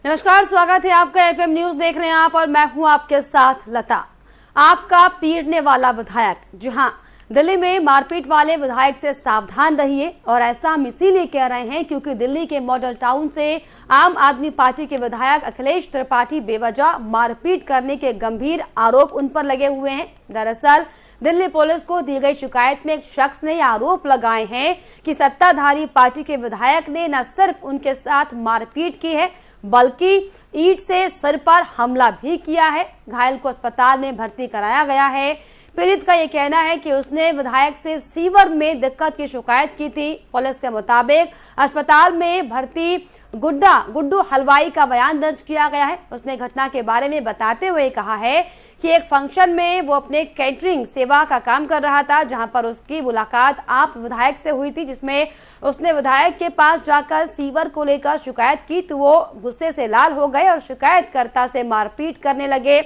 नमस्कार, स्वागत है आपका एफएम न्यूज देख रहे हैं आप और मैं हूं आपके साथ लता। आपका पीटने वाला विधायक, जी हां, दिल्ली में मारपीट वाले विधायक से सावधान रहिए। और ऐसा हम इसीलिए कह रहे हैं क्योंकि दिल्ली के मॉडल टाउन से आम आदमी पार्टी के विधायक अखिलेश त्रिपाठी बेवजह मारपीट करने के गंभीर आरोप उन पर लगे हुए हैं। दरअसल दिल्ली पुलिस को दी गई शिकायत में एक शख्स ने आरोप लगाए हैं कि सत्ताधारी पार्टी के विधायक ने न सिर्फ उनके साथ मारपीट की है बल्कि ईंट से सिर पर हमला भी किया है। घायल को अस्पताल में भर्ती कराया गया है। पीड़ित का यह कहना है कि उसने विधायक से सीवर में दिक्कत की शिकायत की थी। पुलिस के मुताबिक अस्पताल में भर्ती गुड्डू हलवाई का बयान दर्ज किया गया है। उसने घटना के बारे में बताते हुए कहा है कि एक फंक्शन में वो अपने कैटरिंग सेवा का काम कर रहा था, जहां पर उसकी मुलाकात आप विधायक से हुई थी, जिसमें उसने विधायक के पास जाकर सीवर को लेकर शिकायत की तो वो गुस्से से लाल हो गए और शिकायतकर्ता से मारपीट करने लगे।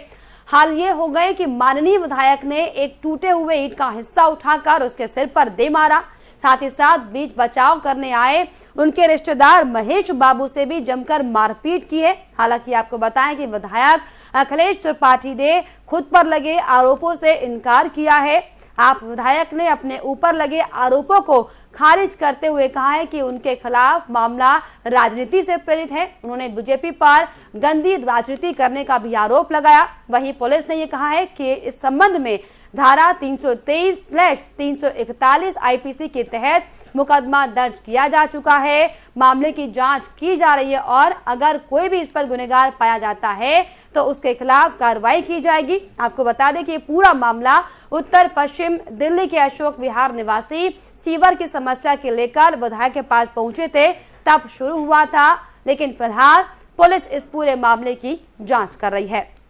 हाल ये हो गए कि माननीय विधायक ने एक टूटे हुए ईंट का हिस्सा उठाकर उसके सिर पर दे मारा। साथ ही साथ बीच बचाव करने आए उनके रिश्तेदार महेश बाबू से भी जमकर मारपीट की है। हालांकि आपको बताएं कि विधायक अखिलेश त्रिपाठी ने खुद पर लगे आरोपों से इनकार किया है। आप विधायक ने अपने ऊपर लगे आरोपों को खारिज करते हुए कहा है कि उनके खिलाफ मामला राजनीति से प्रेरित है। उन्होंने बीजेपी पर गंदी राजनीति करने का भी आरोप लगाया। वहीं पुलिस ने यह कहा है कि इस संबंध में धारा 323/341 आईपीसी के तहत मुकदमा दर्ज किया जा चुका है। मामले की जांच की जा रही है और अगर कोई भी इस पर गुनहगार पाया जाता है तो उसके खिलाफ कार्रवाई की जाएगी। आपको बता दें कि पूरा मामला उत्तर पश्चिम दिल्ली के अशोक विहार निवासी सीवर की समस्या के लेकर विधायक के पास पहुंचे थे तब शुरू हुआ था, लेकिन फिलहाल पुलिस इस पूरे मामले की जांच कर रही है।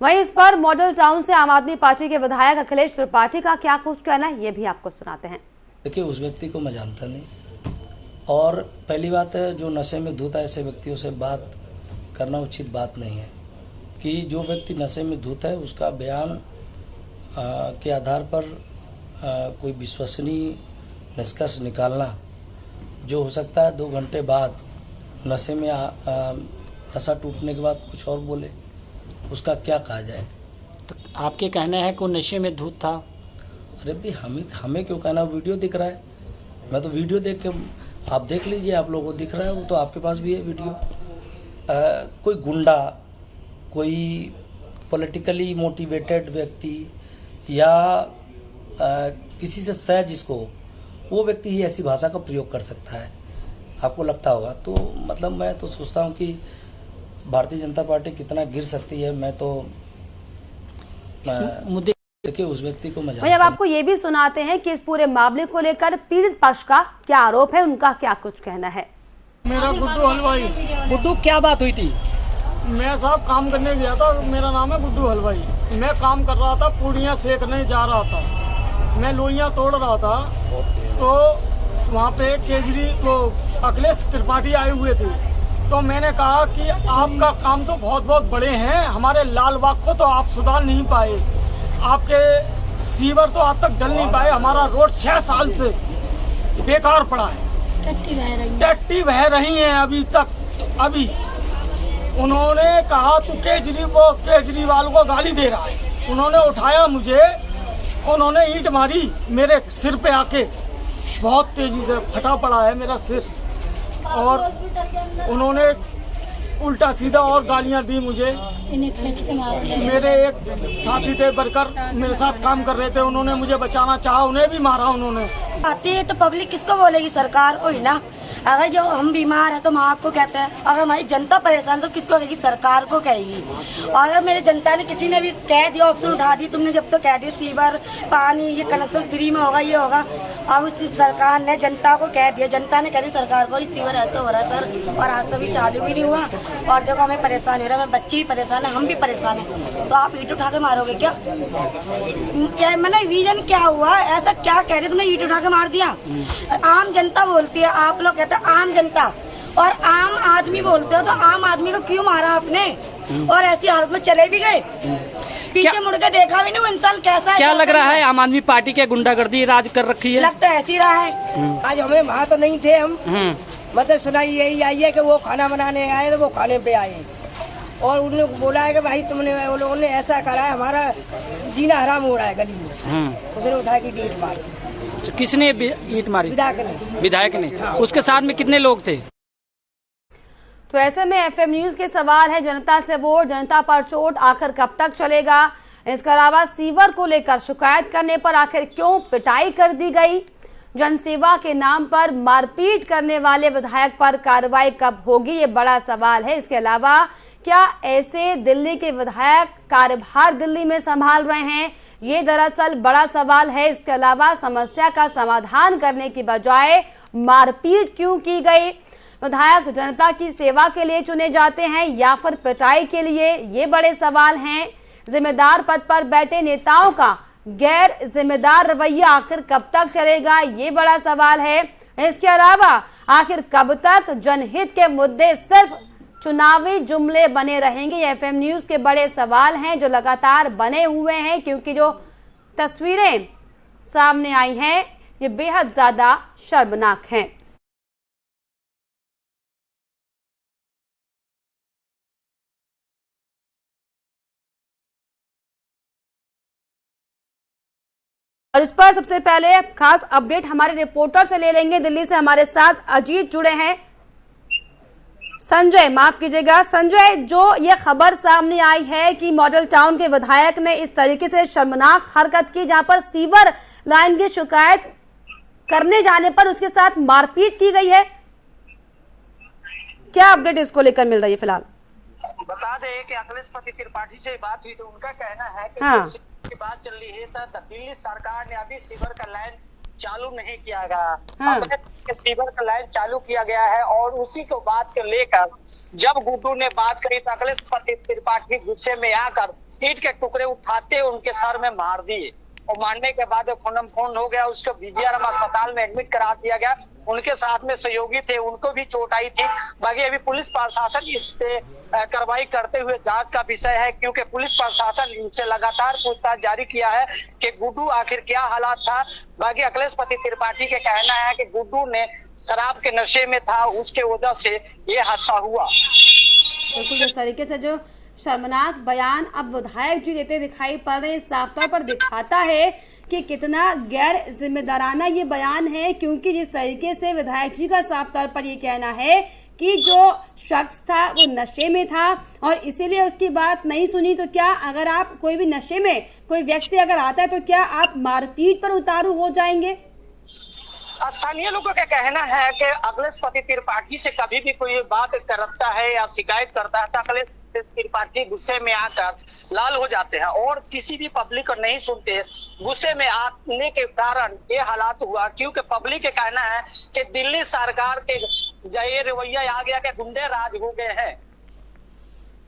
वहीं इस पर मॉडल टाउन से आम आदमी पार्टी के विधायक अखिलेश त्रिपाठी का क्या कुछ कहना है, ये भी आपको सुनाते हैं। देखिए, उस व्यक्ति को मैं जानता नहीं, और पहली बात है जो नशे में धुत है ऐसे व्यक्तियों से बात करना उचित बात नहीं है कि जो व्यक्ति नशे में धुत है उसका बयान के आधार पर कोई विश्वसनीय निष्कर्ष निकालना जो हो सकता है 2 घंटे बाद नशे में नशा टूटने के बाद कुछ और बोले, उसका क्या कहा जाए। तो आपके कहना है कि नशे में धुत था। अरे भाई, हमें क्यों कहना, वीडियो दिख रहा है। मैं तो वीडियो देख के, आप देख लीजिए, आप लोगों को दिख रहा है, वो तो आपके पास भी है वीडियो। कोई गुंडा, कोई पॉलिटिकली मोटिवेटेड व्यक्ति या किसी से सहज जिसको, वो व्यक्ति ही ऐसी भाषा का प्रयोग कर सकता है, आपको लगता होगा। तो मतलब मैं तो सोचता हूँ कि भारतीय जनता पार्टी कितना गिर सकती है। मैं तो मुद्दे देखिए उस व्यक्ति को भाई, अब आपको ये भी सुनाते हैं कि इस पूरे मामले को लेकर पीड़ित पक्ष का क्या आरोप है, उनका क्या कुछ कहना है। मेरा गुड्डू हलवाई। गुड्डू, क्या बात हुई थी? मैं साहब काम करने गया था, मेरा नाम है गुड्डू हलवाई। मैं काम कर रहा था, पूड़ियाँ सेकने जा रहा था, मैं लोइयाँ तोड़ रहा था, तो वहाँ पे वो अखिलेश त्रिपाठी आए हुए थे। तो मैंने कहा कि आपका काम तो बहुत बड़े हैं, हमारे लालबाग को तो आप सुधार नहीं पाए, आपके सीवर तो आज तक डल नहीं पाए, हमारा रोड 6 साल से बेकार पड़ा है, टट्टी बह रही है अभी तक। अभी उन्होंने कहा तू केजरीवाल को गाली दे रहा है। उन्होंने उठाया मुझे, उन्होंने ईंट मारी मेरे सिर पे आके, बहुत तेजी से फटा पड़ा है मेरा सिर, और उन्होंने उल्टा सीधा और गालियां दी मुझे। मेरे एक साथी थे, वर्कर मेरे साथ काम कर रहे थे, उन्होंने मुझे बचाना चाहा, उन्हें भी मारा उन्होंने। आती है तो पब्लिक किसको बोलेगी? सरकार को ही ना। अगर जो हम बीमार है तो माँ आपको कहते हैं, अगर हमारी जनता परेशान तो किसको कहेगी? सरकार को कहेगी। और अगर मेरे जनता ने किसी ने भी कह दिया, ऑप्शन उठा दी, तुमने जब तो कह दिया सीवर पानी ये कनेक्शन फ्री में होगा, ये होगा। अब उस सरकार ने जनता को कह दिया, जनता ने कह दी सरकार को सीवर ऐसा हो रहा है सर, और आज तक चालू भी नहीं हुआ, और देखो हमें परेशान हो रहा है, मेरे बच्चे भी परेशान है, हम भी परेशान है, तो आप ईंट उठा के मारोगे क्या? मैंने रीजन क्या हुआ, ऐसा क्या कह रहे तुमने ईंट उठा के मार दिया? आम जनता बोलती है, आप लोग कहते हैं आम जनता, और आम आदमी बोलते हो, तो आम आदमी को क्यों मारा आपने? और ऐसी हालत में चले भी गए, पीछे मुड़ के देखा भी नहीं वो इंसान कैसा है। क्या लग रहा है आम आदमी पार्टी के गुंडागर्दी राज कर रखी है? लगता ऐसी रहा है। आज हमें वहाँ तो नहीं थे हम, मतलब सुनाई यही आई है कि वो खाना बनाने आए तो वो खाने पे आए और उन्होंने बोला है कि भाई तुमने, वो लोगों ने ऐसा करा है, हमारा जीना हराम हो रहा है गली में। उसने उठा के ईंट मारी। तो किसने ईंट मारी? विधायक ने। उसके साथ में कितने लोग थे? तो ऐसे में एफएम न्यूज के सवाल है, जनता से वोट, जनता पर चोट, आखिर कब तक चलेगा? इसके अलावा सीवर को लेकर शिकायत करने पर आखिर क्यों पिटाई कर दी गई? जनसेवा के नाम पर मारपीट करने वाले विधायक पर कार्रवाई कब होगी, ये बड़ा सवाल है। इसके अलावा क्या ऐसे दिल्ली के विधायक कार्यभार दिल्ली में संभाल रहे हैं, ये दरअसल बड़ा सवाल है। इसके अलावा समस्या का समाधान करने की बजाय मारपीट क्यों की गई? विधायक जनता की सेवा के लिए चुने जाते हैं या फिर पिटाई के लिए, ये बड़े सवाल हैं। जिम्मेदार पद पर बैठे नेताओं का गैर जिम्मेदार रवैया आखिर कब तक चलेगा, ये बड़ा सवाल है। इसके अलावा आखिर कब तक जनहित के मुद्दे सिर्फ चुनावी जुमले बने रहेंगे, ये एफएम न्यूज के बड़े सवाल हैं जो लगातार बने हुए हैं, क्योंकि जो तस्वीरें सामने आई हैं ये बेहद ज्यादा शर्मनाक हैं। और इस पर सबसे पहले खास अपडेट हमारे रिपोर्टर से ले लेंगे। दिल्ली से हमारे साथ अजीत जुड़े हैं। संजय, माफ कीजिएगा संजय, जो ये खबर सामने आई है कि मॉडल टाउन के विधायक ने इस तरीके से शर्मनाक हरकत की, जहां पर सीवर लाइन की शिकायत करने जाने पर उसके साथ मारपीट की गई है, क्या अपडेट इसको लेकर मिल रही है फिलहाल? बता दें कि अखिलेश त्रिपाठी से बात हुई तो उनका कहना है कि की बात चल रही है तो दिल्ली सरकार ने अभी सीवर का लाइन चालू नहीं किया गया। सीवर का लाइन चालू किया गया है और उसी को बात को लेकर जब गुड्डू ने बात करी तो अखिलेश त्रिपाठी गुस्से में आकर ईंट के टुकड़े उठाते उनके सर में मार दिए और मारने के बाद खून हो गया। उसको बीजीआरएम अस्पताल में एडमिट करा दिया गया। उनके साथ में सहयोगी थे, उनको भी चोट आई थी। बाकी अभी पुलिस प्रशासन इस पे कार्रवाई करते हुए जांच का विषय है, क्योंकि पुलिस प्रशासन इनसे लगातार पूछताछ जारी किया है कि गुड्डू आखिर क्या हालात था। बाकी अखिलेश त्रिपाठी के कहना है कि गुड्डू ने शराब के नशे में था, उसके वजह से ये हादसा हुआ। बिल्कुल, इस तरीके से जो शर्मनाक बयान अब विधायक जी देते दिखाई पड़ रहे हैं, साफ तौर पर दिखाता है कि कितना गैर जिम्मेदाराना ये बयान है, क्योंकि जिस तरीके से विधायक जी का साफ तौर पर ये कहना है कि जो शख्स था वो नशे में था और इसीलिए उसकी बात नहीं सुनी, तो क्या अगर आप कोई भी नशे में कोई व्यक्ति अगर आता है तो क्या आप मारपीट पर उतारू हो जाएंगे? स्थानीय लोगों का कहना है कि अखिलेश त्रिपाठी से कभी भी कोई बात करता है या शिकायत करता है तो अखिलेश त्रिपाठी गुस्से में आकर लाल हो जाते हैं और किसी भी पब्लिक को नहीं सुनते। गुस्से में आने के कारण ये हालात हुआ, क्योंकि पब्लिक का कहना है कि दिल्ली सरकार के ये रवैया आ गया कि गुंडे राज हो गए हैं।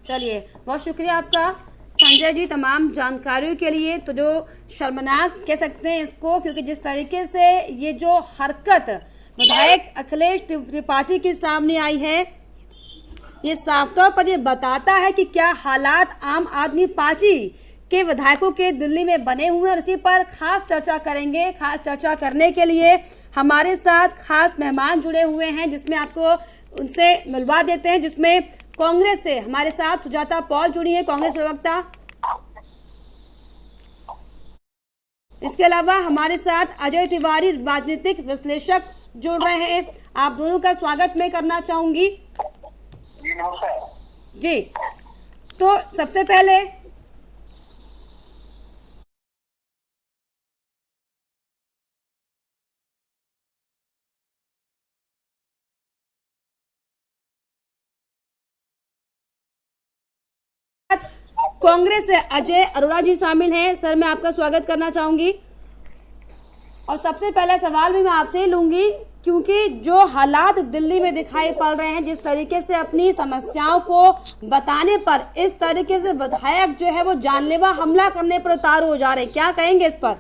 चलिए, बहुत शुक्रिया आपका संजय जी तमाम जानकारियों के लिए। तो जो शर्मनाक कह सकते हैं इसको, क्योंकि जिस तरीके से ये जो हरकत विधायक अखिलेश त्रिपाठी के सामने आई है, ये साफ तौर पर ये बताता है कि क्या हालात आम आदमी पार्टी के विधायकों के दिल्ली में बने हुए हैं। और इसी पर खास चर्चा करेंगे। खास चर्चा करने के लिए हमारे साथ खास मेहमान जुड़े हुए हैं, जिसमें आपको उनसे मिलवा देते हैं। जिसमें कांग्रेस से हमारे साथ सुजाता पॉल जुड़ी है, कांग्रेस प्रवक्ता। इसके अलावा हमारे साथ अजय तिवारी राजनीतिक विश्लेषक जुड़ रहे हैं। आप दोनों का स्वागत मैं करना चाहूंगी। जी, तो सबसे पहले कांग्रेस से अजय अरोड़ा जी शामिल हैं। सर, मैं आपका स्वागत करना चाहूंगी और सबसे पहला सवाल भी मैं आपसे ही लूंगी, क्योंकि जो हालात दिल्ली में दिखाई पड़ रहे हैं, जिस तरीके से अपनी समस्याओं को बताने पर इस तरीके से विधायक जो है वो जानलेवा हमला करने पर उतारू हो जा रहे हैं, क्या कहेंगे इस पर?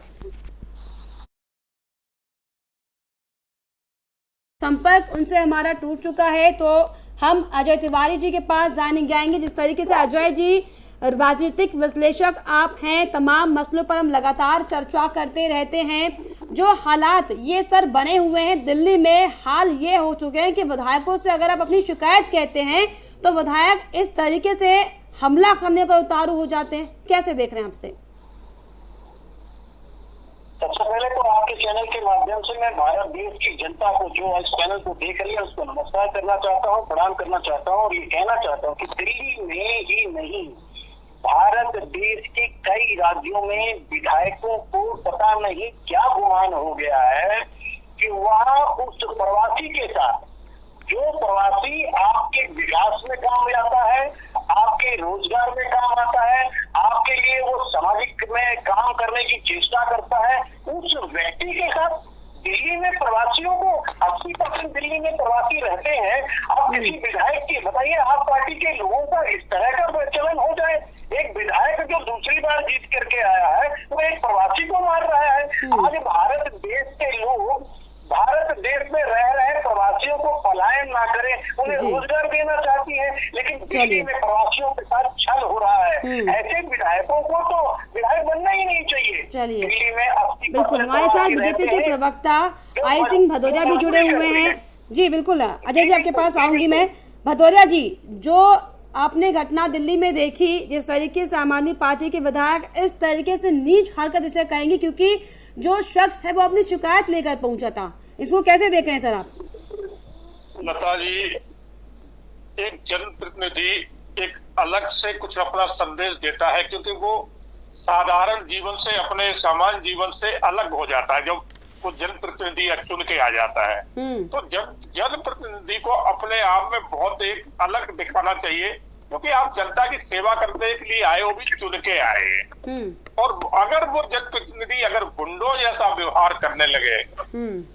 संपर्क उनसे हमारा टूट चुका है, तो हम अजय तिवारी जी के पास जाएंगे। जिस तरीके से अजय जी राजनीतिक विश्लेषक आप हैं, तमाम मसलों पर हम लगातार चर्चा करते रहते हैं। जो हालात ये सर बने हुए हैं दिल्ली में, हाल ये हो चुके हैं कि विधायकों से अगर आप अपनी शिकायत कहते हैं तो विधायक इस तरीके से हमला करने पर उतारू हो जाते हैं। कैसे देख रहे हैं आपसे? सबसे पहले तो आपके चैनल के माध्यम से मैं भारत देश की जनता को जो इस चैनल को देख रही है उसको नमस्कार करना चाहता हूँ, प्रणाम करना चाहता हूँ और ये कहना चाहता हूँ कि दिल्ली में ही नहीं भारत देश के कई राज्यों में विधायकों को पता नहीं क्या गुमान हो गया है कि वहाँ उस प्रवासी के साथ, जो प्रवासी आपके विकास में काम आता है, आपके रोजगार में काम आता है, आपके लिए वो सामाजिक में काम करने की चेष्टा करता है, उस व्यक्ति के साथ दिल्ली में प्रवासियों को 80% दिल्ली में प्रवासी रहते हैं। अब किसी विधायक की बताइए, आप पार्टी के लोगों का इस तरह का प्रचलन हो जाए, एक विधायक जो दूसरी बार जीत करके आया है वो एक प्रवासी को मार रहा है। आज भारत देश के लोग भारत देश में रह रहे प्रवासियों को पलायन ना करें, उन्हें रोजगार देना चाहती है, लेकिन दिल्ली में प्रवासियों के साथ छल हो रहा है। ऐसे विधायकों को तो विधायक बनना ही नहीं चाहिए। दिल्ली में बिल्कुल हमारे साथ बीजेपी के प्रवक्ता आई सिंह भदौरिया भी जुड़े हुए हैं। जी बिल्कुल अजय जी आपके पास आऊंगी मैं। भदौरिया जी, जो आपने घटना दिल्ली में देखी, जिस तरीके से आम आदमी पार्टी के विधायक इस तरीके से नीच हरकत इसे कहेंगे, क्योंकि जो शख्स है वो अपनी शिकायत लेकर पहुंचा था, इसको कैसे देख रहे हैं सर आप? लता जी, एक जनप्रतिनिधि एक अलग से कुछ अपना संदेश देता है, क्योंकि वो साधारण जीवन से, अपने सामान्य जीवन से अलग हो जाता है जब वो जनप्रतिनिधि चुन के आ जाता है। तो जनप्रतिनिधि को अपने आप में बहुत एक अलग दिखाना चाहिए, क्योंकि आप जनता की सेवा करने के लिए आए, वो भी चुन के आए हैं। और अगर वो जनप्रतिनिधि अगर गुंडों जैसा व्यवहार करने लगे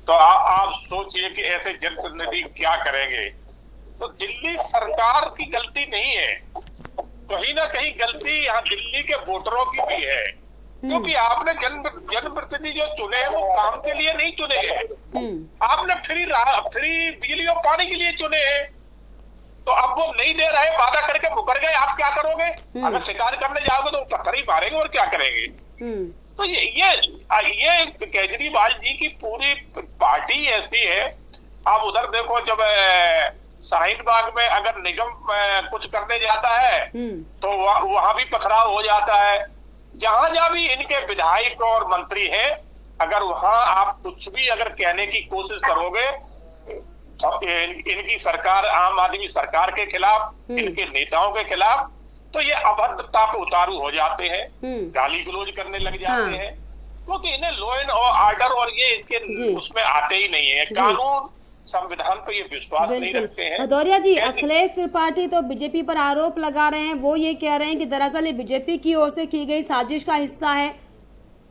तो आप सोचिए कि ऐसे जनप्रतिनिधि क्या करेंगे। तो दिल्ली सरकार की गलती नहीं है, कहीं ना कहीं गलती यहाँ दिल्ली के वोटरों की भी है, क्योंकि आपने जनप्रतिनिधि जो चुने हैं वो काम के लिए नहीं चुने हैं। आपने फ्री बिजली और पानी के लिए चुने हैं, तो अब वो नहीं दे रहे, वादा करके मुकर गए, आप क्या करोगे? अगर शिकायत करने जाओगे तो पत्थर ही मारेंगे और क्या करेंगे। तो ये केजरीवाल जी की पूरी पार्टी ऐसी है। आप उधर देखो, जब शाहीन बाग में अगर निगम कुछ करने जाता है तो वहां भी पथराव हो जाता है। जहां भी इनके विधायक और मंत्री हैं, अगर वहां आप कुछ भी अगर कहने की कोशिश करोगे इनकी सरकार, आम आदमी सरकार के खिलाफ, इनके नेताओं के खिलाफ, तो ये अभद्रता पे उतारू हो जाते हैं, गाली गलौज करने लग जाते हैं, क्योंकि इन्हें लॉ एंड ऑर्डर और ये इसके उसमें आते ही नहीं है। कानून संविधान पे ये विश्वास नहीं रखते हैं। भदौरिया जी, अखिलेश त्रिपाठी तो बीजेपी पर आरोप लगा रहे हैं, वो ये कह रहे हैं कि दरअसल ये बीजेपी की ओर से की गई साजिश का हिस्सा है।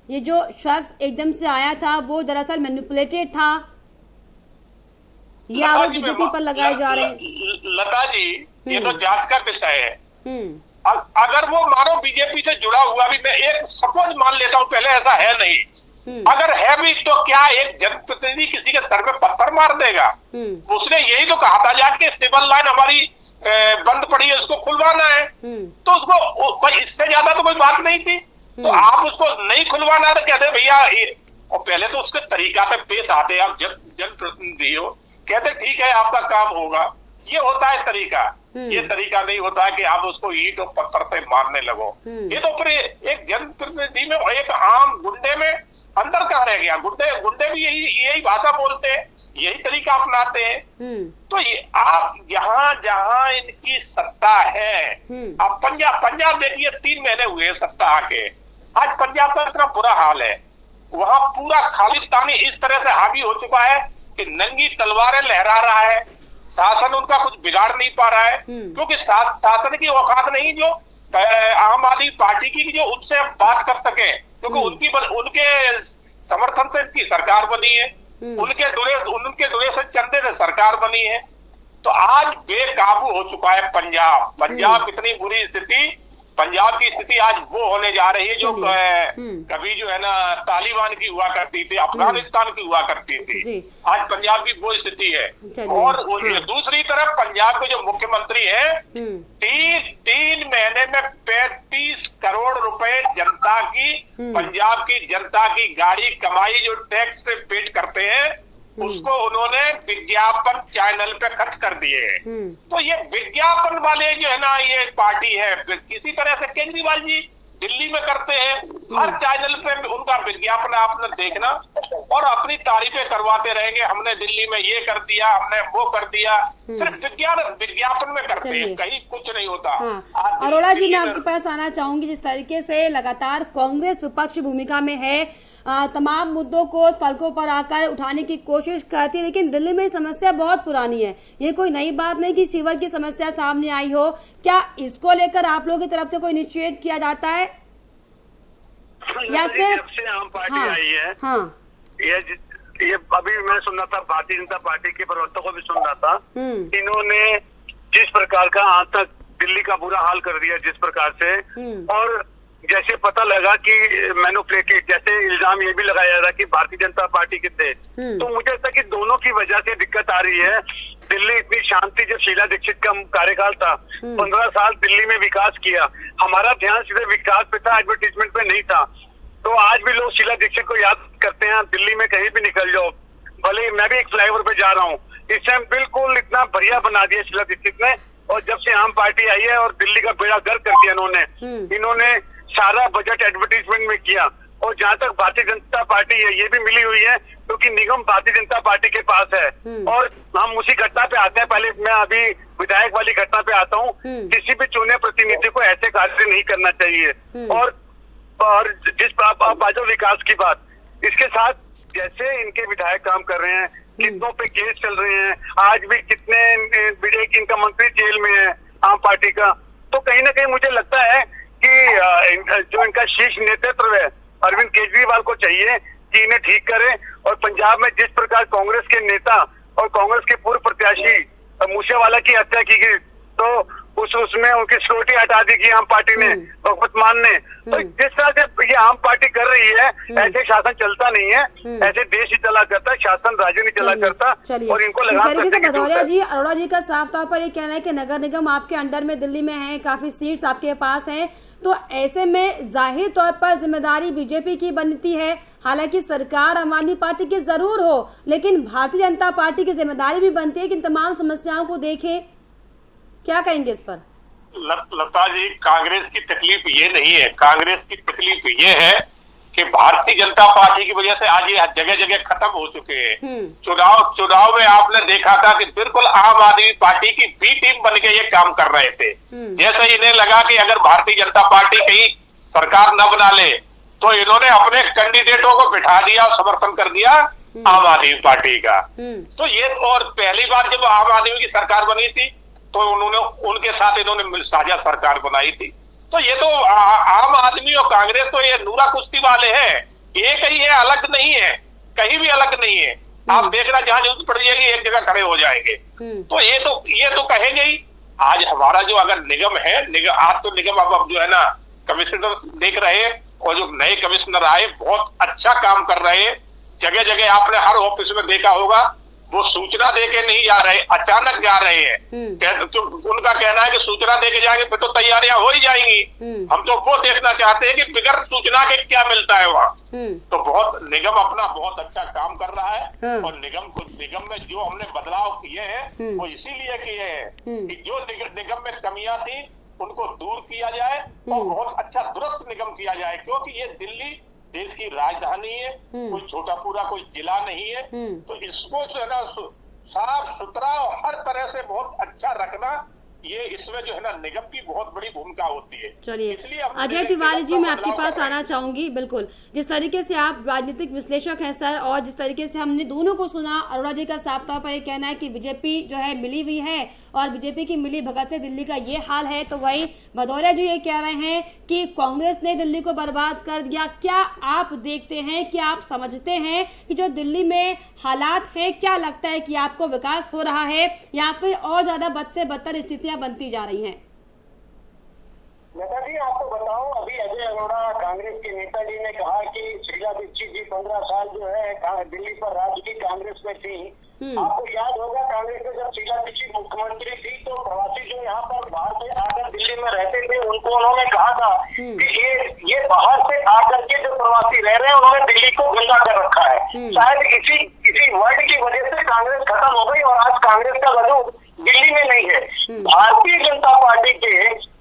ये जो शख्स एकदम से आया था वो दरअसल मैनिपुलेटेड था, ये आरोप बीजेपी पर लगाए जा रहे हैं। लता जी, ये तो जांच का विषय है। अगर वो मानो बीजेपी से जुड़ा हुआ भी, मैं एक सपोज मान लेता हूँ, पहले ऐसा है नहीं, अगर है भी तो क्या एक जनप्रतिनिधि किसी के सर पे पत्थर मार देगा? उसने यही तो कहा था जाके सिविल लाइन हमारी बंद पड़ी है, उसको खुलवाना है, तो उसको इससे ज्यादा तो कोई बात नहीं थी। तो आप उसको नहीं खुलवाना तो कहते भैया, और पहले तो उसके तरीका से पेश आते, आप जनप्रतिनिधि हो, कहते ठीक है आपका काम होगा, ये होता है तरीका। ये तरीका नहीं होता है कि आप उसको ईंट और पत्थर से मारने लगो। ये तो फिर एक जनप्रतिनिधि में, एक आम गुंडे में अंदर कहाँ रह गया? गुंडे भी यही भाषा बोलते हैं, यही तरीका अपनाते हैं। तो ये आप जहाँ इनकी सत्ता है, आप पंजाब देखिए, 3 महीने हुए सत्ता आके, आज पंजाब का इतना बुरा हाल है, वहां पूरा खालिस्तानी इस तरह से हावी हो चुका है कि नंगी तलवारें लहरा रहा है, शासन उनका कुछ बिगाड़ नहीं पा रहा है, क्योंकि शासन की औकात नहीं जो आम आदमी पार्टी की, जो उनसे बात कर सके, क्योंकि उनके समर्थन से इनकी सरकार बनी है, उनके दुरे से चंदे से सरकार बनी है। तो आज बेकाबू हो चुका है पंजाब। इतनी बुरी स्थिति पंजाब की स्थिति आज वो होने जा रही है जो कभी जो है ना तालिबान की हुआ करती थी, अफगानिस्तान की हुआ करती थी। आज पंजाब की वो स्थिति है। और दूसरी तरफ पंजाब के जो मुख्यमंत्री है, 3 महीने में 35 करोड़ रुपए जनता की, पंजाब की जनता की गाड़ी कमाई जो टैक्स से पेड करते हैं, उसको उन्होंने विज्ञापन चैनल पे खर्च कर दिए हैं। तो ये विज्ञापन वाले जो है ना, ये पार्टी है। किसी तरह से केजरीवाल जी दिल्ली में करते हैं, हर चैनल पे उनका विज्ञापन आपने देखना और अपनी तारीफें करवाते रहेंगे, हमने दिल्ली में ये कर दिया, हमने वो कर दिया, सिर्फ विज्ञापन में करते हैं, कहीं कुछ नहीं होता। अरोड़ा जी, मैं आपके पास आना चाहूंगी। जिस तरीके से लगातार कांग्रेस विपक्ष भूमिका में है, तमाम मुद्दों को सड़कों पर आकर उठाने की कोशिश करती है, लेकिन दिल्ली में समस्या बहुत पुरानी है। ये कोई नई बात नहीं कि सीवर की समस्या सामने आई हो। क्या इसको लेकर आप लोगों की तरफ से कोई इनिशिएट किया जाता है या जब से आम पार्टी आई है? ये अभी मैं सुन रहा था, भारतीय जनता पार्टी के प्रवक्ता को भी सुन रहा था, इन्होंने जिस प्रकार का आज तक दिल्ली का बुरा हाल कर दिया, जिस प्रकार से, और जैसे पता लगा कि मैन्युपुलेटेड, जैसे इल्जाम ये भी लगाया जा रहा कि भारतीय जनता पार्टी के थे, तो मुझे लगता है कि दोनों की वजह से दिक्कत आ रही है। दिल्ली इतनी शांति, जब शीला दीक्षित का कार्यकाल था, 15 साल दिल्ली में विकास किया, हमारा ध्यान सीधे विकास पे था, एडवर्टीजमेंट पे नहीं था। तो आज भी लोग शीला दीक्षित को याद करते हैं। दिल्ली में कहीं भी निकल जाओ, भले मैं भी एक फ्लाईओवर पे जा रहा हूँ, इस टाइम बिल्कुल इतना बढ़िया बना दिया शीला दीक्षित ने। और जब से आम पार्टी आई है और दिल्ली का बेड़ा गर्क कर दिया इन्होंने सारा बजट एडवर्टीजमेंट में किया। और जहाँ तक भारतीय जनता पार्टी है, ये भी मिली हुई है क्योंकि निगम भारतीय जनता पार्टी के पास है। और हम उसी घटना पे आते हैं। पहले मैं अभी विधायक वाली घटना पे आता हूँ। किसी भी चुने प्रतिनिधि को ऐसे कार्य नहीं करना चाहिए। और जिस बाजो विकास की बात, इसके साथ जैसे इनके विधायक काम कर रहे हैं, कितनों पे केस चल रहे हैं, आज भी कितने विधायक इनका मंत्री जेल में है आम पार्टी का, तो कहीं ना कहीं मुझे लगता है कि जो इनका शीर्ष नेतृत्व है, अरविंद केजरीवाल को चाहिए कि इन्हें ठीक करे। और पंजाब में जिस प्रकार कांग्रेस के नेता और कांग्रेस के पूर्व प्रत्याशी मूसेवाला की हत्या की गई, तो उसमें उनकी सिक्योरिटी हटा दी गई आम पार्टी ने, भगवत मान ने। तो जिस तरह से ये आम पार्टी कर रही है, ऐसे शासन चलता नहीं है, ऐसे देश ही चला करता है, शासन राज्य नहीं चला करता। और इनको भदौरिया जी, अरोड़ा जी का साफ तौर पर ये कहना है कि नगर निगम आपके अंडर में दिल्ली में है, काफी सीट्स आपके पास हैं, तो ऐसे में जाहिर तौर पर जिम्मेदारी बीजेपी की बनती है। हालांकि सरकार आम आदमी पार्टी की जरूर हो, लेकिन भारतीय जनता पार्टी की जिम्मेदारी भी बनती है कि इन तमाम समस्याओं को देखें। क्या कहेंगे इस पर? लता जी, कांग्रेस की तकलीफ ये नहीं है। कांग्रेस की तकलीफ ये है कि भारतीय जनता पार्टी की वजह से आज ये जगह जगह खत्म हो चुके हैं। चुनाव में आपने देखा था कि बिल्कुल आम आदमी पार्टी की बी टीम बन के ये काम कर रहे थे। जैसे इन्हें लगा कि अगर भारतीय जनता पार्टी कहीं सरकार न बना ले, तो इन्होंने अपने कैंडिडेटों को बिठा दिया और समर्थन कर दिया आम आदमी पार्टी का। तो ये, और पहली बार जब आम आदमी की सरकार बनी थी तो उन्होंने उनके साथ इन्होंने साझा सरकार बनाई थी। तो ये तो आम आदमी और कांग्रेस तो ये नूरा कुश्ती वाले हैं, एक ही है, अलग नहीं है, कहीं भी अलग नहीं है। आप देखना, जहां जरूरत पड़ जाएगी एक जगह खड़े हो जाएंगे। तो ये तो कहेंगे ही। आज हमारा जो अगर निगम है, आज तो निगम अब जो है ना, कमिश्नर देख रहे हैं, और जो नए कमिश्नर आए बहुत अच्छा काम कर रहे हैं। जगह जगह आपने हर ऑफिस में देखा होगा, वो सूचना देके नहीं जा रहे, अचानक जा रहे हैं। तो उनका कहना है कि सूचना देके जाएंगे फिर तो तैयारियां हो ही जाएंगी। हम तो वो देखना चाहते हैं कि बिगर सूचना के क्या मिलता है वहाँ। तो निगम अपना बहुत अच्छा काम कर रहा है। और निगम में जो हमने बदलाव किए हैं वो इसीलिए किए हैं कि जो निगम में कमियां थी उनको दूर किया जाए और बहुत अच्छा दुरुस्त निगम किया जाए। क्योंकि ये दिल्ली देश की राजधानी है, कोई छोटा पूरा कोई जिला नहीं है। तो इसको जो है ना साफ सुथरा और हर तरह से बहुत अच्छा रखना, ये इसमें जो है ना निगम की बहुत बड़ी भूमिका होती है। चलिए अजय तिवारी जी, मैं आपके पास आना चाहूंगी। बिल्कुल, जिस तरीके से आप राजनीतिक विश्लेषक हैं सर, और जिस तरीके से हमने दोनों को सुना, अरोड़ा जी का साफ तौर पर ये कहना है कि बीजेपी जो है मिली हुई है और बीजेपी की मिली भगत से दिल्ली का ये हाल है, तो वही भदौरिया जी ये कह रहे हैं कि कांग्रेस ने दिल्ली को बर्बाद कर दिया। क्या आप देखते हैं, क्या आप समझते हैं कि जो दिल्ली में हालात है, क्या लगता है कि आपको विकास हो रहा है या फिर और ज्यादा बद से बदतर स्थितियां बनती जा रही हैं? लता जी आपको बताऊं, अभी अजय अरोड़ा कांग्रेस के नेताजी ने कहा कि शीला दीक्षित जी 15 साल जो है दिल्ली पर राज्य की कांग्रेस में थी। आपको याद होगा कांग्रेस में जब शीला दीक्षित मुख्यमंत्री थी तो प्रवासी जो यहाँ पर बाहर से आकर दिल्ली में रहते थे उनको उन्होंने कहा था कि ये बाहर से आकर के जो प्रवासी रह रहे हैं उन्होंने दिल्ली को गंदा कर रखा है। शायद इसी वर्ड की वजह से कांग्रेस खत्म हो गई और आज कांग्रेस का वजूद दिल्ली में नहीं है। भारतीय जनता पार्टी के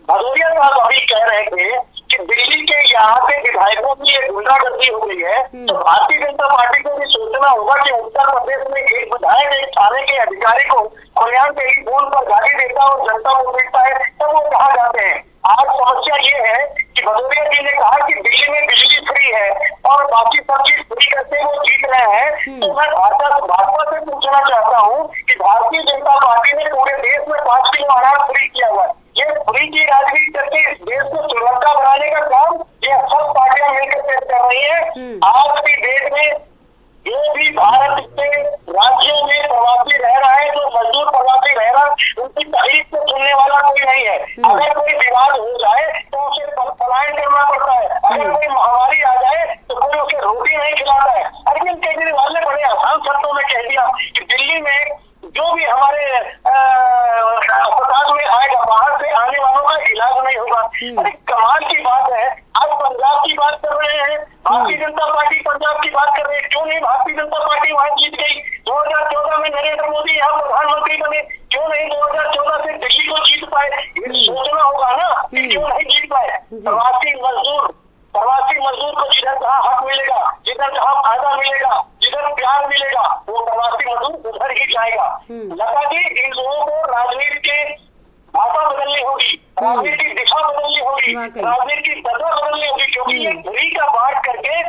भदौरिया साहब अभी कह रहे थे कि दिल्ली के यहाँ के विधायकों की एक गुंडागर्दी हो गई है, तो भारतीय जनता पार्टी को भी सोचना होगा कि उत्तर प्रदेश में एक विधायक एक थाने के अधिकारी को खुलेआम टेलीफोन पर गाली देता है और जनता को पीटता है तब वो कहाँ जाते हैं। आज समस्या ये है कि भदौरिया जी ने कहा कि दिल्ली में बिजली फ्री है और बाकी सब चीज फ्री करते वो जीत रहे हैं। तो मैं भाजपा से पूछना चाहता हूँ कि भारतीय जनता पार्टी ने पूरे देश में 5 किलो अनाज फ्री किया हुआ है। ये फ्री की राजनीति करके देश को श्रीलंका बनाने का काम ये सब पार्टियां मिलकर कर रही है। आज भी देश में जो भी भारत के राज्यों में प्रवासी रह रहा है, जो मजदूर प्रवासी रह रहा है, उनकी तकलीफ को सुनने वाला कोई नहीं है। अगर कोई विवाद हो जाए तो उसे पलायन करना पड़ता है, अगर कोई महामारी आ जाए तो कोई उसे रोटी नहीं खिलाता है। अरविंद केजरीवाल ने बड़े आसान शब्दों में कह दिया कि दिल्ली में जो भी हमारे अस्पताल में आएगा बाहर से आने वालों का इलाज नहीं होगा। अरे कमाल की बात है, आज पंजाब की बात कर रहे हैं, भारतीय जनता पार्टी पंजाब की बात कर रही है। क्यों नहीं भारतीय जनता पार्टी वहां जीत गई? 2014 में नरेंद्र मोदी यहाँ प्रधानमंत्री बने, क्यों नहीं 2014 से दिल्ली को जीत पाए? ये सोचना होगा ना कि क्यों नहीं जीत पाए। प्रवासी मजदूर को जिधर जहाँ हक मिलेगा, जिधर जहाँ फायदा मिलेगा, जिधर प्यार मिलेगा, वो प्रवासी मजदूर उधर ही जाएगा। लता जी, इन लोगों को राजनीति के भाषा बदलनी होगी, राजनीति की दिशा बदलनी होगी, राजनीति की दशा बदलनी होगी, क्योंकि ये बुरी का बांट करके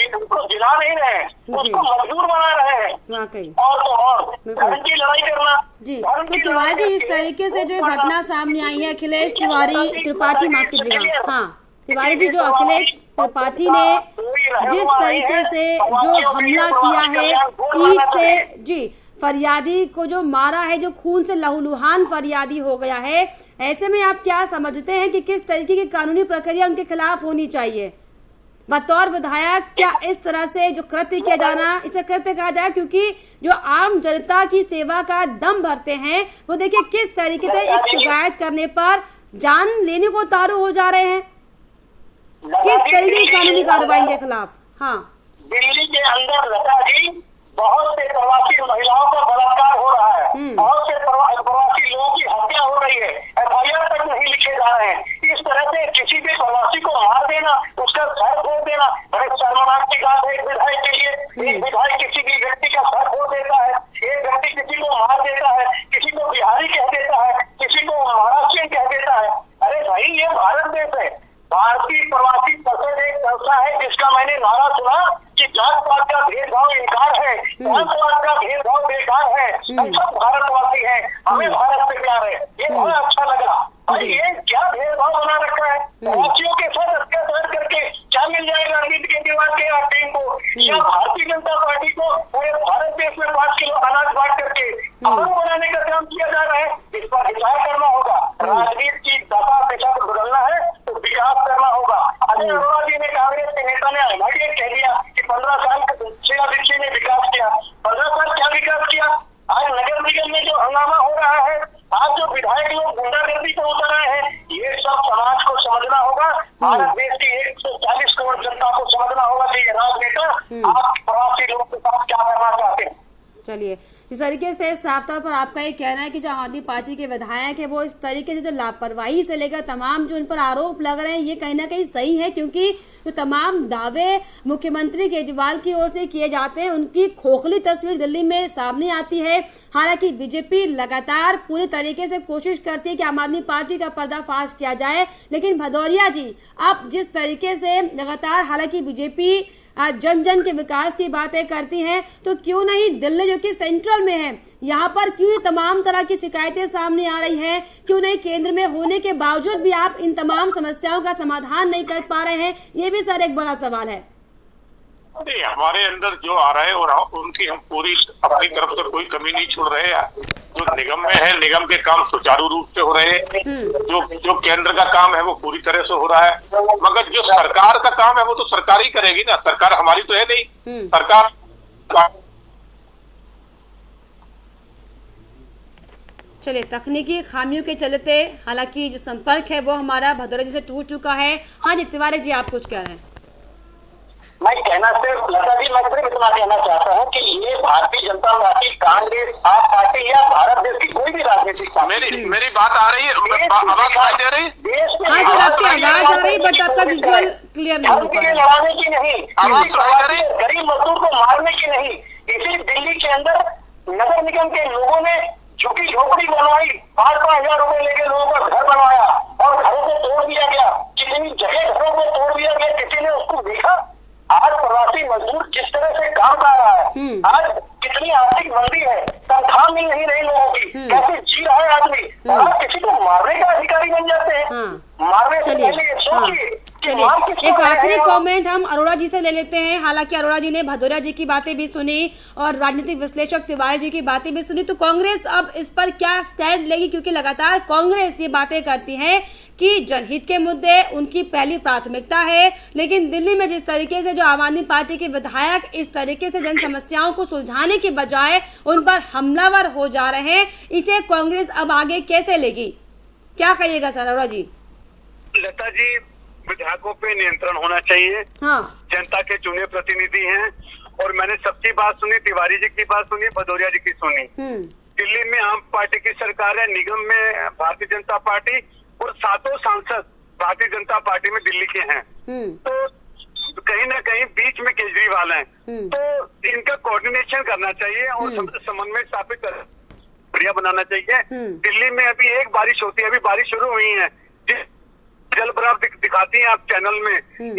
उसको जिला नहीं रहे हैं, उसको मजबूर बना रहे हैं। और तो और धर्म की लड़ाई करना जी। तो तिवारी जी, इस तरीके से जो घटना सामने आई है, अखिलेश त्रिपाठी माफ कीजिएगा, हाँ तिवारी जी, जो अखिलेश त्रिपाठी ने जिस तरीके से जो हमला किया है ईंट से, जी फरियादी को जो मारा है, जो खून से लहूलुहान फरियादी हो गया है, ऐसे में आप क्या समझते हैं कि किस तरीके की कानूनी प्रक्रिया उनके खिलाफ होनी चाहिए? बतौर विधायक क्या इस तरह से जो कृत्य किया जाना, इसे कृत्य कहा जाए क्योंकि जो आम जनता की सेवा का दम भरते हैं वो देखिए किस तरीके से एक शिकायत करने पर जान लेने को उतारू हो जा रहे हैं। किस तरीके की कानूनी कार्रवाई के खिलाफ? हाँ, दिल्ली के अंदर लता जी बहुत से प्रवासी महिलाओं का बलात्कार हो रहा है, बहुत से प्रवासी लोगों की हत्या हो रही है, FIR तक नहीं लिखे जा रहे हैं। इस तरह से किसी भी प्रवासी को मार देना, उसका सर फोड़ देना, बड़े शर्मनाक की बात है एक विधायक के लिए। एक विधायक किसी भी व्यक्ति का सर फोड़ देता है, एक व्यक्ति किसी को मार देता है, किसी को बिहारी कह देता है, किसी को महाराष्ट्रियन कह देता है। अरे भाई, ये भारत देश है। भारतीय प्रवासी परिषद एक संस्था है जिसका मैंने नारा सुना कि जात पात का भेदभाव इनकार है, जात का भेदभाव बेकार है, हम सब भारतवासी हैं, हमें भारत से प्यार है। ये बहुत अच्छा लगा। भाई, ये क्या भेदभाव बना रखा है? प्रवासियों के साथ अत्याचार करके क्या मिल जाएगा अरविंद केजरीवाल के टीम को? या भारतीय जनता पार्टी को पूरे भारत देश में 5 किलो अनाज बांट करके अमन बनाने का काम किया जा रहा है? इस पर विचार करना होगा। राजनीति की दशा दिशा को बदलना है तो विकास करना होगा। अजय अरोड़ा जी ने, कांग्रेस के नेता ने अलग कह दिया कि 15 साल शीला दीक्षित ने विकास किया। 15 साल क्या विकास किया? आज नगर निगम में जो हंगामा हो रहा है, आज जो विधायक लोग गुंडागर्दी पर उतर रहे हैं, ये सब समाज को समझना होगा। भारत देश की 140 करोड़ जनता को समझना होगा कि ये राजनेता आप प्रवासी लोगों के साथ क्या करना चाहते हैं। चलिए, इस तरीके से साफ तौर पर आपका ये कहना है कि जो आम आदमी पार्टी के विधायक है वो इस तरीके से जो लापरवाही से लेकर तमाम जो उन पर आरोप लग रहे हैं ये कहीं ना कहीं सही है, क्योंकि जो तमाम दावे मुख्यमंत्री केजरीवाल की ओर से किए जाते हैं उनकी खोखली तस्वीर दिल्ली में सामने आती है। हालांकि बीजेपी लगातार पूरी तरीके से कोशिश करती है कि आम आदमी पार्टी का पर्दाफाश किया जाए, लेकिन भदौरिया जी, आप जिस तरीके से लगातार हालांकि बीजेपी जन जन के विकास की बातें करती हैं, तो क्यों नहीं दिल्ली जो कि सेंट्रल में है, यहाँ पर क्यों तमाम तरह की शिकायतें सामने आ रही हैं? क्यों नहीं केंद्र में होने के बावजूद भी आप इन तमाम समस्याओं का समाधान नहीं कर पा रहे हैं? ये भी सर एक बड़ा सवाल है। हमारे अंदर जो आ रहा है और उनकी हम पूरी अपनी तरफ से कोई कमी नहीं छोड़ रहे हैं। जो निगम में है, निगम के काम सुचारू रूप से हो रहे हैं, जो केंद्र का काम है वो पूरी तरह से हो रहा है, मगर जो सरकार का काम है वो तो सरकार ही करेगी ना, सरकार हमारी तो है नहीं। सरकार चलिए, तकनीकी खामियों के चलते हालांकि जो संपर्क है वो हमारा भदौरिया जी से टूट चुका है। हाँ जी, तिवारी जी आप कुछ कह रहे हैं? मैं कहना सिर्फ लता जी, मैं सिर्फ इतना कहना चाहता हूँ कि ये भारतीय जनता पार्टी, कांग्रेस, आप पार्टी या भारत देश की कोई भी राजनीतिक पार्टी, मेरी बात आ रही है, आवाज सुनाई दे रही? देश में हाँ जी, आपकी आवाज आ रही, बट आपका विजुअल क्लियर नहीं हो पा रहा। लड़ाने की नहीं, गरीब मजदूर को मारने की नहीं। इसी दिल्ली के अंदर नगर निगम के लोगों ने झुकी झोपड़ी बनवाई, 5-5 हजार रुपए लेके लोगों का घर बनवाया और घरों को तोड़ दिया गया। कितनी जगह घरों को तोड़ दिया गया, किसी ने उसको देखा? आज प्रवासी मजदूर किस तरह से काम कर रहा है, आज कितनी आर्थिक मंदी है, तनख्वाह मिल नहीं रही लोगों की, कैसे जी रहा है आदमी, और किसी को मारने का अधिकारी बन जाते हैं। मारने से पहले ये सोचिए। चलिए, एक आखिरी कमेंट हम अरोड़ा जी से ले लेते हैं। हालांकि अरोड़ा जी ने भदौरिया जी की बातें भी सुनी और राजनीतिक विश्लेषक तिवारी जी की बातें भी सुनी, तो कांग्रेस अब इस पर क्या स्टैंड लेगी? क्योंकि लगातार कांग्रेस ये बातें करती है कि जनहित के मुद्दे उनकी पहली प्राथमिकता है, लेकिन दिल्ली में जिस तरीके से जो आम आदमी पार्टी के विधायक इस तरीके से जन समस्याओं को सुलझाने के बजाय उन पर हमलावर हो जा रहे हैं, इसे कांग्रेस अब आगे कैसे लेगी? क्या कहिएगा सर अरोड़ा जी? लता जी, विधायकों पे नियंत्रण होना चाहिए। हाँ, जनता के चुने प्रतिनिधि हैं, और मैंने सबकी बात सुनी, तिवारी जी की बात सुनी, भदौरिया जी की सुनी। दिल्ली में आम पार्टी की सरकार है, निगम में भारतीय जनता पार्टी, और 7 सांसद भारतीय जनता पार्टी में दिल्ली के हैं। तो कहीं ना कहीं बीच में केजरीवाल हैं, तो इनका कोऑर्डिनेशन करना चाहिए और समन्वय स्थापित कर बढ़िया बनाना चाहिए। दिल्ली में अभी एक बारिश होती है, अभी बारिश शुरू हुई है, जल भराव दिखाती हैं आप चैनल में,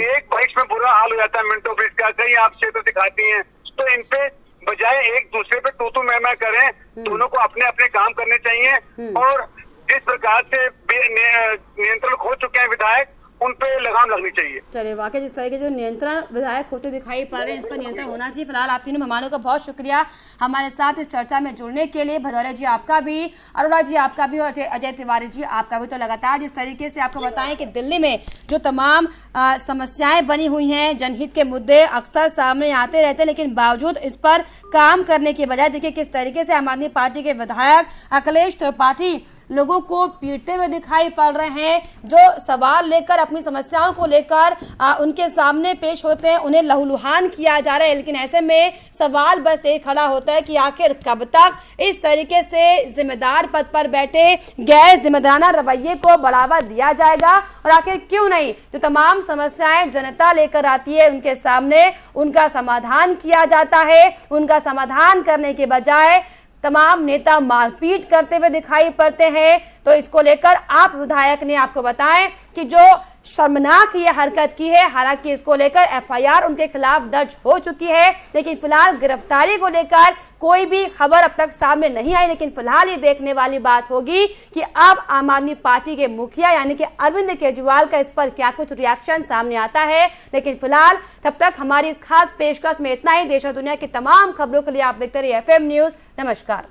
एक बारिश में बुरा हाल हो जाता है मिनटों ब्रिज का, कई आप क्षेत्र दिखाती हैं। तो इन पे बजाय एक दूसरे पे तू मैं करें, दोनों को अपने अपने काम करने चाहिए। और जिस प्रकार से नियंत्रण खो चुके हैं विधायक, उन पे लगाम लगनी चाहिए। चलिए, वाकई जिस तरह के जो नियंत्रण विधायक होते दिखाई पड़ रहे हैं, इस पर नियंत्रण होना चाहिए। फिलहाल आप तीनों मेहमानों का बहुत शुक्रिया हमारे साथ इस चर्चा में जुड़ने के लिए। भदौरिया जी आपका भी, अरोड़ा जी आपका भी, और अजय तिवारी जी आपका भी। तो लगातार जिस तरीके से आपको बताएं कि दिल्ली में जो तमाम समस्याएं बनी हुई हैं, जनहित के मुद्दे अक्सर सामने आते रहते हैं, लेकिन बावजूद इस पर काम करने के बजाय देखिए किस तरीके से आम आदमी पार्टी के विधायक अखिलेश त्रिपाठी लोगों को पीटते हुए दिखाई पड़ रहे हैं। जो सवाल लेकर, अपनी समस्याओं को लेकर उनके सामने पेश होते हैं, उन्हें लहूलुहान किया जा रहा है। लेकिन ऐसे में सवाल बस एक खड़ा होता है कि आखिर कब तक इस तरीके से जिम्मेदार पद पर बैठे गैर जिम्मेदाराना रवैये को बढ़ावा दिया जाएगा, और आखिर क्यों नहीं जो तमाम समस्याएं जनता लेकर आती है उनके सामने उनका समाधान किया जाता है। उनका समाधान करने के बजाय तमाम नेता मारपीट करते हुए दिखाई पड़ते हैं। तो इसको लेकर आप विधायक ने आपको बताएं कि जो शर्मनाक ये हरकत की है, हालांकि इसको लेकर एफआईआर उनके खिलाफ दर्ज हो चुकी है, लेकिन फिलहाल गिरफ्तारी को लेकर कोई भी खबर अब तक सामने नहीं आई। लेकिन फिलहाल ये देखने वाली बात होगी कि अब आम आदमी पार्टी के मुखिया यानी कि अरविंद केजरीवाल का इस पर क्या कुछ रिएक्शन सामने आता है। लेकिन फिलहाल तब तक हमारी इस खास पेशकश में इतना ही। देश और दुनिया की तमाम खबरों के लिए आप देखते रहिए FM न्यूज। नमस्कार।